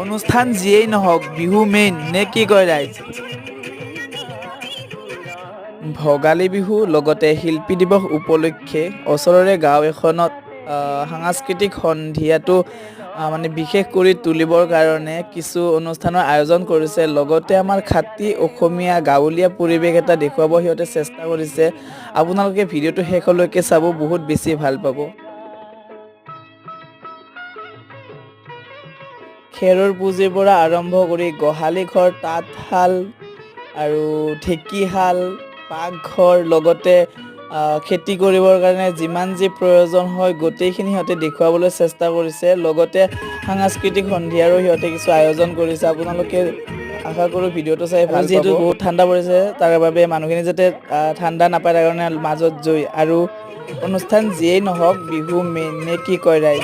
অনুষ্ঠান যিয়েই নহওক বিহু মেইন নে কি কয় ৰাইজ? ভোগালী বিহু লগতে শিল্পী দিৱস উপলক্ষে ওচৰৰে গাঁও এখনত সাংস্কৃতিক সন্ধিয়াটো মানে বিশেষ কৰি তুলিবৰ কাৰণে কিছু অনুষ্ঠানৰ আয়োজন কৰিছে। লগতে আমাৰ খাটি অসমীয়া গাঁৱলীয়া পৰিৱেশ এটা দেখুৱাব সিহঁতে চেষ্টা কৰিছে। আপোনালোকে ভিডিঅ'টো শেষলৈকে চাব, বহুত বেছি ভাল পাব। খেৰৰ পুঁজিৰ পৰা আৰম্ভ কৰি গোহালি ঘৰ, তাঁতশাল আৰু ঢেঁকীশাল, পাকঘৰ লগতে খেতি কৰিবৰ কাৰণে যিমান যি প্ৰয়োজন হয় গোটেইখিনি সিহঁতে দেখুৱাবলৈ চেষ্টা কৰিছে। লগতে সাংস্কৃতিক সন্ধিয়াৰো সিহঁতে কিছু আয়োজন কৰিছে। আপোনালোকে আশা কৰোঁ ভিডিঅ'টো চাই ভাল পাব। যিহেতু বহুত ঠাণ্ডা পৰিছে তাৰ বাবে মানুহখিনি যাতে ঠাণ্ডা নাপায় তাৰ কাৰণে মাজত জুই। আৰু অনুষ্ঠান যিয়েই নহওক বিহু মেইন নে কি কয় ৰাইজ?